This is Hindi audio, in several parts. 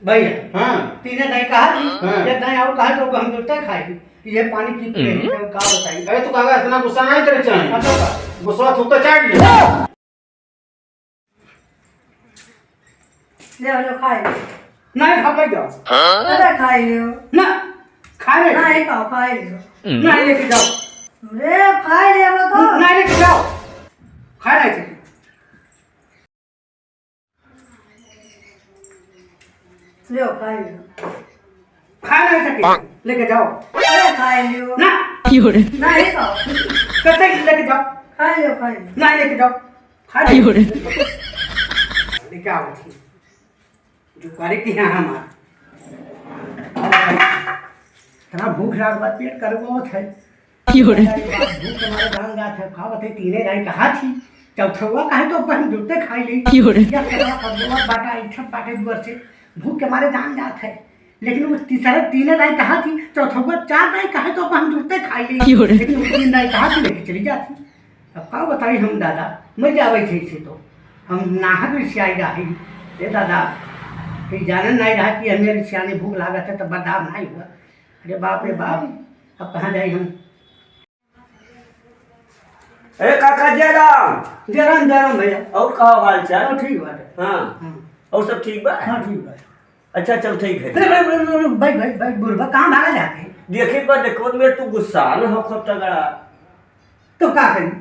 भैया हाँ तीने नहीं कहा थी हाँ। जब नहीं आओ कहा तो हम दूसरा खाएगी ये पानी पी पी रही है का बताइए। अरे तू काका इतना गुस्सा नहीं करे चाहिए अच्छा का गुस्सा थूक चाट ले ले खाए नहीं खा पाई जाओ अरे खाए लियो ना खा रहे नहीं खाओ खाए लियो नहीं लेके जाओ रे खाए ले तो नहीं लेके जाओ खा रहे थे ले खाए लियो खा रहे थे लेके जाओ अरे खाए लियो ना नहीं खाओ कैसे लेके जाओ खाए लियो खाए लियो नहीं लेके जाओ खा रहे लेके आओ थी जो करे कि यहाँ हमारा इतना भूख लाग बात पेट कर बहुत है भूख हमारे जान जात है खावत है तीने राई कहा थी चौथवा कहे तो अपन जुटे खाई ली क्या करवा कबवा बाटा इच्छा बाटे दुआर से भूख के मारे जान जात है लेकिन वो तीसरे तीने राई कहा थी चौथवा चार राई कहे तो अपन जुटे खाई ली लेकिन वो तीन राई कहा थी लेके चली जाती अब का बताई हम दादा मैं जावे थे इसे तो हम नाहक से आई रही ए दादा फिर जानन नहीं रहा कि हमें सियाने भूख लागत है तो बर्दाश्त नहीं हुआ अरे बाप रे बाप अब कहाँ जाए हम अरे काका जयराम जराम जराम भैया और कहा हाल चाल हाँ ठीक बात है हाँ हाँ और सब ठीक बा हाँ ठीक बात अच्छा चल ठीक है भाई भाई भाई बुढ़वा कहाँ भागा जाते हैं देखी पर देखो मेरे तू गुस्सा न हो खब तगड़ा तो क्या करें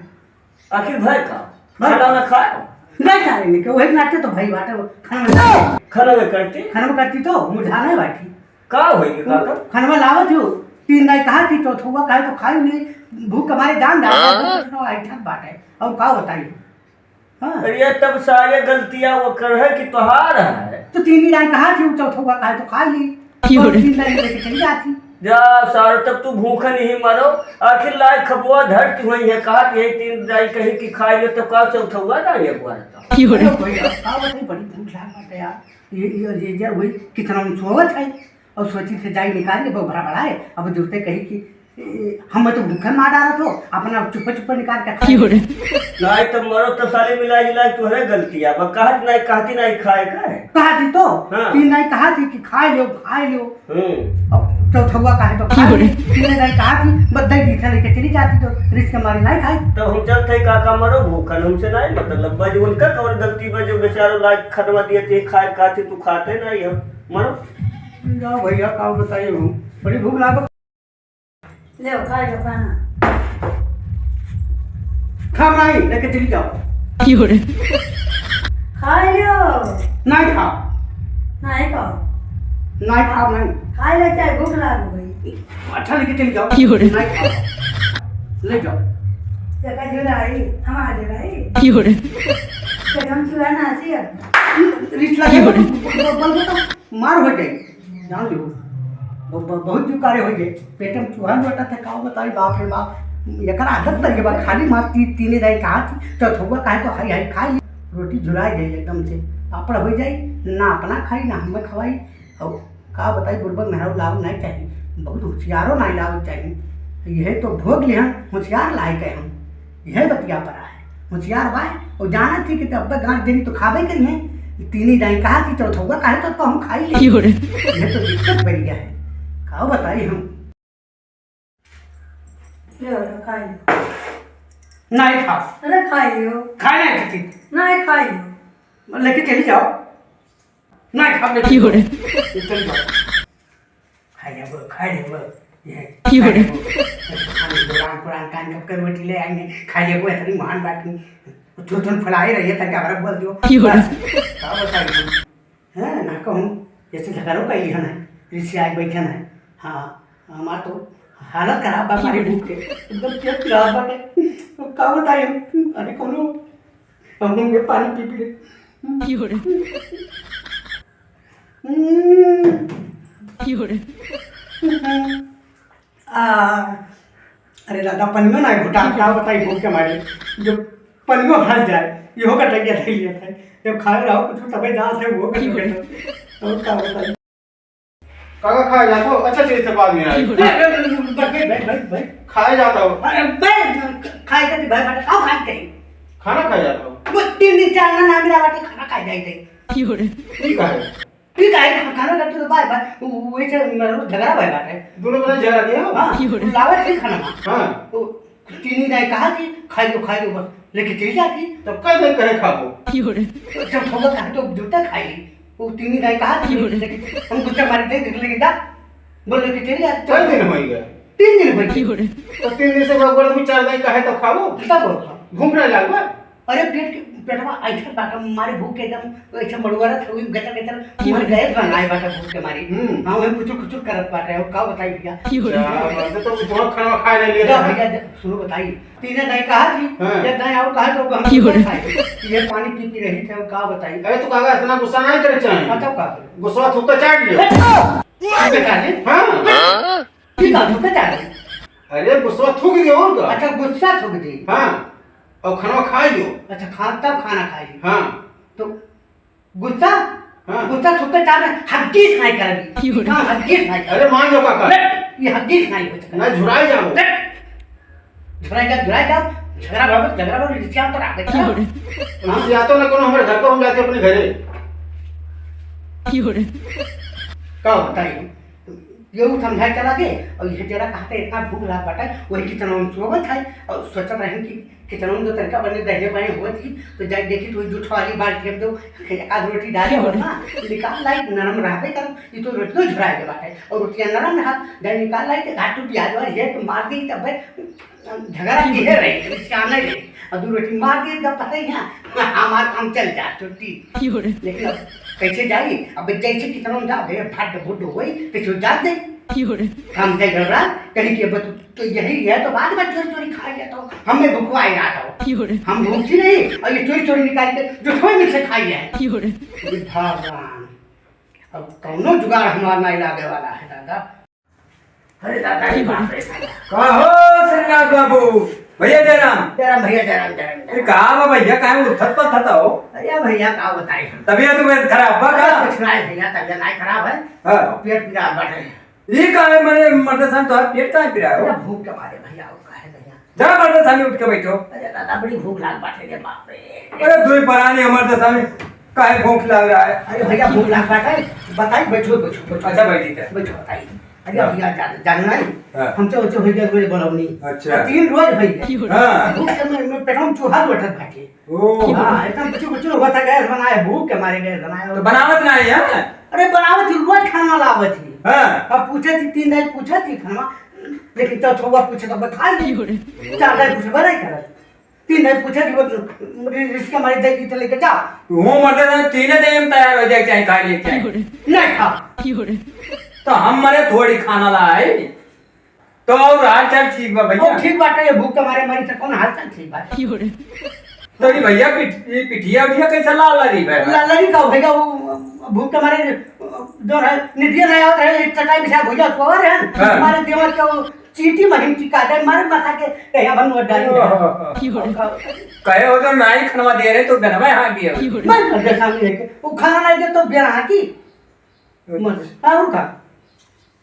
आखिर भाई का खाना ना खाए नहीं खा रहे वही नाते तो भाई बाटे वो खाना खाना में करती खाना में करती तो मुझा नहीं बैठी का होगी काका खाना में लावत हो तीन नहीं कहा थी चौथवा कहे तो खाई नहीं भूख हमारे जान जाता है बाटे और क्या बताइए हाँ अरे तब सारे गलतियां वो कर है कि तुहार है तो तीन ही कहा थी चौथवा कहे तो खा ली और तीन लाइन लेके चली जाती जा सारे तब तू भूखा नहीं मरो आखिर लायक खबुआ धरती हुई है कहा कि तीन दाई कही कि खाई ले तो का चौथा हुआ ना ये बुआ बड़ी भूख लाग बाटे यार ये वही कितना हम सोवत है और सोची से जाई निकाल के वो भरा बड़ा है अब जुड़ते कही कि हम तो भूखे मार डाला तो अपना चुप्पे चुप्पे निकाल के नहीं तो मरो तो सारे मिला जुला तुहरे गलतियां बा कहती नहीं खाए का है कहा थी तो हाँ। तीन नहीं कहा थी कि खाए लो चौथवा कहे तो खा ली तीन नहीं कहा थी बद्दाई दिखा लेके चली जाती तो रिस्क मारी नहीं खाई तो हम चलते काका मरो भूखन हमसे नहीं मतलब बज उनका और गलती बजो बेचारो लायक खनवा दिए थे खाए खाते तू खाते नहीं हम मरो जाओ भैया का बताइए हूँ बड़ी भूख लाग ले खाए लो खाना खा नहीं लेके चली जाओ खाए लियो नहीं खा नहीं खाओ नहीं खा नहीं खाए ले चाहे भूख लाग गई अच्छा लेके चली जाओ नहीं खा ले जाओ जगह जुराई हमारा जुराई तो हम चुरा ना चाहिए रिश्त लगे बोल तो मार हो जाए जान लो बहुत जुकारे हो गए पेट में चूहा बैठा था का बताई बाप रे बाप एक आदत लगे बात खाली मार तीन दाई कहा थी चौथवा कहे तो हाई हाई खाई रोटी झुरा जाए एकदम से पापड़ हो जाए ना अपना खाई ना हमें खवाई और का बताई बुढ़बक मेहरा लाभ नहीं चाहिए बहुत होशियारों नहीं लाभ चाहिए यह तो भोग ले हम होशियार लायक है हम यह बतिया पड़ा है होशियार बाय और जाना थी कि अब तक गाँठ देनी तो खावे करी है तीन ही दाई कहा थी चौथवा कहे तो हम खाई ले यह तो दिक्कत बढ़ गया है का बताई हम ले खाए नहीं खा अरे खाए लियो खाए नहीं सकती नहीं खाए लियो लेके चली जाओ नहीं खा लेके चली जाओ खाए ले वो ये पुरान पुरान कान कब करवटी ले आएंगे खाए ले वो इतनी महान बात नहीं चूतन फैलाए रहिए ताकि हमारा बोल दियो का बताइए हैं ना कहूँ जैसे झगड़ों का ही है ऋषि आए बैठन है हाँ हमारा तो हालत खराब बा हमारी भूख के एकदम पेट खराब बाटे तो का बताइए अरे कोनो हम ये पानी पी अरे दादा पनियो ना घुटा क्या बताइए भूख के मारे जो पनियो भर जाए यो का टकिया ले लिया था जब खाए रहो कुछ तबे जा से वो और का बताइए काका खाए जाता हो अच्छा चीज से बाद में आई भाई खाए जाता हो खाए करती भाई बाटे खाओ खाए कहीं खाना खाए जाता हो वो तीन दिन चार ना मिला बाटे खाना खाए जाए ठीक है ठीक है खाना बाय बाय वैसे मतलब झगड़ा भाई बात है दोनों बने झगड़ा किया हाँ लावे थे खाना हाँ तो तीन नहीं कहा कि खाई लो बस लेके चली जाती तब कई नहीं कहे खाबो तो जब थोड़ा कहा तो जूता खाई वो तीन नहीं कहा कि हम गुस्सा मारे थे लेके जा बोल लेके चली जाती कई दिन हो गए 3 दिन हो गए तो 3 दिन से बगड़ में 4 दिन कहे तो खाबो तब घूमने लागबा अरे पेटवा ऐसे बाटा मारे भूख के एकदम ऐसे मड़ुआरा था वही गटर गटर मर गए बनाए बाटा भूख के मारी हां हम कुछ करत बाटा है का बताई भैया तो बहुत खाना खा ले लिया भैया सुनो बताइए तीन नहीं कहा थी जब नहीं आओ कहा तो हम खाए ये पानी पी रही थे का बताइए अरे तू काका इतना गुस्सा नहीं करे चाहिए बताओ का गुस्सा थूक के चाट लियो बेटा ने हां ठीक है तो चाट अरे गुस्सा थूक दियो और का अच्छा गुस्सा थूक दी हां और खाना खा लियो अच्छा खाना खाई हां तो गुस्सा हाँ। गुस्सा थूक के चाट हड्डी खाई कर दी हां हड्डी खाई अरे मान लो काका ये हड्डी खाई हो मैं झुराई जाऊं झगड़ा बाबू रिश्ता तो आ गया हम जातो ना कोनो हमारे घर को हम जाते अपने घरे का बताइए ये समझाए चला के और ये जरा कहते इतना भूख लगा बाटा वही किचन में सोवत है और सोचत रहे कि किचन में जो तरीका बने दहने बने हुए थी तो जाके देखी तो जूठ वाली बाल्टी में तो आध रोटी डाले हो ना निकाल लाई नरम रहबे कर ये तो रोटी झुराए के बाटे और रोटियां नरम रहा जब निकाल लाई तो घाटू प्याज वाली है तो मार दी तब झगड़ा की है रही इसके आने रही और दो रोटी मार दी तब पता ही है हमारा काम चल जा छुट्टी लेकिन अब कैसे जाई अब जैसे कितना जा भैया फट फुट होई तो जा दे काम से गड़बड़ा कहीं के बत तो यही है तो बाद में चोरी चोरी खा गया तो हमें भूखवा ही रहा था हम भूखी नहीं और ये चोरी चोरी निकाल के जो थोड़ी में से खाई है भगवान अब कौनो जुगाड़ हमारा नहीं लागे वाला है दादा अरे दादा ही बाप रे का हो श्रीनाथ बाबू भैया जयराम जयराम अरे कहा बा भैया काहे उठत पथत हो अरे भैया का बताई तबीयत तुम्हें खराब बा का कुछ नहीं भैया तबीयत नहीं खराब है हाँ। और पेट पीड़ा बढ़ है ये काहे मरे मर्द सान तो पेट काहे पिरा हो भूख के मारे भैया वो का है भैया जा मर्द सामने उठ के बैठो अरे दादा बड़ी भूख लाग बाटे रे बाप रे अरे दुई परानी मर्द सामने काहे भूख लग रहा है अरे भैया भूख लाग बाटे बताइए बैठो अच्छा बैठी थे बैठो बताइए अरे भैया जानना नहीं हाँ। हमसे उच्च हो गया कोई बोलौनी अच्छा। 3 रोज भई गए हाँ। भूख के में पेट में चूहा बैठत बाटे ओ हां एकदम कुछ हुआ था गैस बनाया भूख के मारे गैस बनाया तो बनावत नहीं है अरे बनावत थी रोज खाना लावत थी हां अब पूछे थी 3 दिन पूछा थी खाना लेकिन तो थोड़ा पूछे तो बता दी 4 दिन पूछे बनाई करत 3 दिन पूछे कि इसके हमारे दही तो लेके जा तू मर्द सान 3 दिन में तैयार हो जाए चाहे खा लिए चाहे नहीं खा तो हम मरे थोड़ी खाना लाए तो और हाल चाल ठीक बा ओ भैया ठीक बाटे ये भूख के मारे मरी तो कौन हाल चाल ठीक बा तो ये भैया पिठिया उठिया कैसा लाल लगी भाई लड़ी का भैया वो भूख के मारे जो है निधिया नहीं होता है चटाई बिछा भैया सोवर है हाँ। हमारे देवर के वो चीटी महिम की काटे मारे माथा के कहीं बनवा डाली कहे हो तो नहीं खनवा दे रहे तो बनवा हाँ दिया मैं घर सामने है वो खाना नहीं दे तो बेरा की मत और का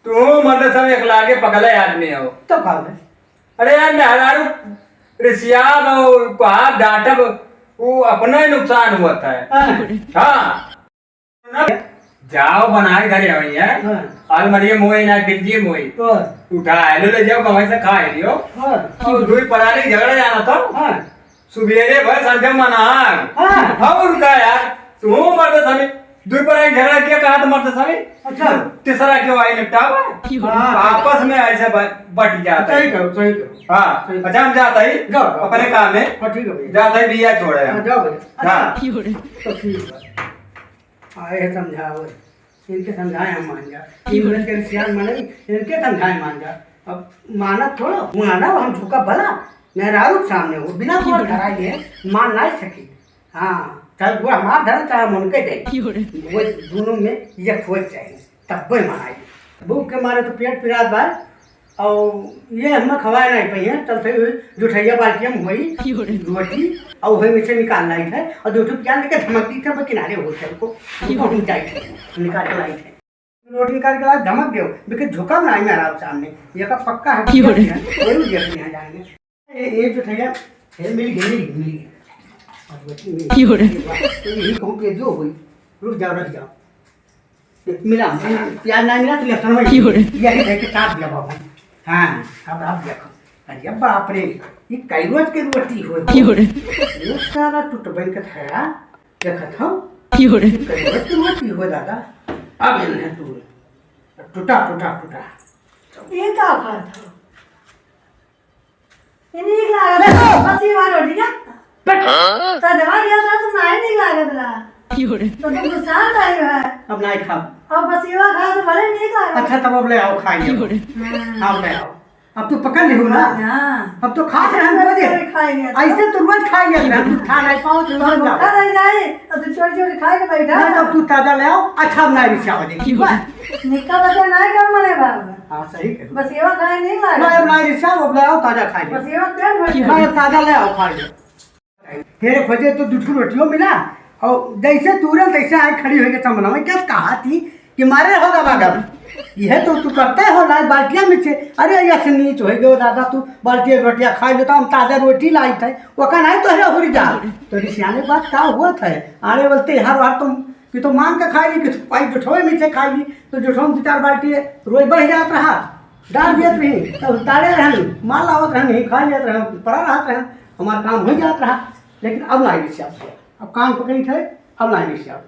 तू मर्द सब एक लागे पगले आदमी हो तो का है अरे यार मेहरारू ऋषिया को आप डांटब वो अपना ही नुकसान हुआ था हाँ जाओ बनाए घरे भैया आज मरिए मोई ना बिल्जी मोई उठा ले जाओ कमाई से खा लियो और दूर पराने झगड़ा जाना था सुबेरे भर संजय मनाग और का यार तू मर्द समय दूर पराने झगड़ा किया कहा तो मर्द समय अच्छा तीसरा क्यों आई निपटावा आपस में ऐसे बट जाता है सही करो हाँ अच्छा हम जाता ही जाओ अपने काम में ठीक है भैया जाता ही बिया छोड़े हम जाओ भैया हाँ तो ठीक है आए समझाओ इनके समझाए हम मान जा इंग्लिश के सियान माने इनके समझाए मान जा अब मानव थोड़ा मानव हम झुका भला मेहरारू सामने हो बिना बोल धराई है मान नहीं सकी हाँ चाहे वो हमारा धर्म चाहे हम उनके दे वो दोनों में ये खोज चाहिए तब कोई मनाई भूख के मारे तो पेट पिरात बा और ये हम खवाए नहीं पाई है चलते हुए जुठैया बाल्टियाँ में हुई रोटी और वही में से निकाल लाई है और दो क्या लेके धमकती थे वो किनारे हो थे उनको ऊंचाई थे निकाल के लाई थे रोटी निकाल के लाई धमक दो लेकिन झुका नहीं मेरा सामने ये का पक्का है वही यहाँ जाएंगे ये जुठैया मिल गई यही कहूँ कि जो हुई रुक जाओ मिला प्याज नहीं मिला तो लहसुन में यही देख के काट दिया बाबू। हाँ अब देखो, अरे बाप रे, ये कई रोज की रोटी हो ये सारा टूट बन के था देखत हो कई रोज की रोटी हो दादा। अब इन्हें टूटा टूटा टूटा ये क्या खात हो? ये नहीं लागत बस ये वाला रोटी क्या? तो दवा दिया था तो नहीं लागत रहा। तो तुम तो शांत आई है। अब नहीं खाओ। अब बस ये वाला खा तो भले नहीं लागत। अच्छा तब अब ले आओ खाइए। अब ले आओ, अब तो पकड़ ली हो ना। हाँ। अब तो खा रहे हैं रोज ऐसे तो रोज खाएंगे ना, तू खा नहीं पाओ तो रोज जाओ। खा नहीं जाए तो तू छोटी छोटी खा के बैठा। नहीं तब तू ताजा ले आओ। अच्छा अब नहीं बिछा देगी निक्का बच्चा नहीं कम मने बाबा। हाँ सही कह बस ये वाला खाए नहीं लागत। नहीं अब नहीं बिछा, अब ले आओ ताजा खाइए। बस ये वाला पेट भर नहीं अब ताजा ले आओ खाइए। तेरे खोजे तो दूध की रोटियों मिला और जैसे तुरंत ऐसे आए खड़ी होके सामने में क्या कहा थी कि मारे होगा बागम यह तो तू करते हो लाइट बाल्टिया में से। अरे ऐसे नीच हो गए दादा, तू बाल्टी रोटियाँ खा लेता, हम ताज़ा रोटी लाई थे वो का नहीं तो है हुरी जा तो रिसियाने बात क्या हुआ था। आने बोलते हर बार तुम कि तो मांग के खाएगी कि पाई जुठोए में से खाएगी तो जुठो में 2-4 बाल्टी रोज बढ़ जात रहा, डाल दियत रही तो उतारे रहन माल आवत रहन खा लेते रहे, पड़ा रहते हैं, हमारा काम हो जाता रहा। लेकिन अब नहीं विषय, अब कान पकड़ी थे, अब नहीं विषय।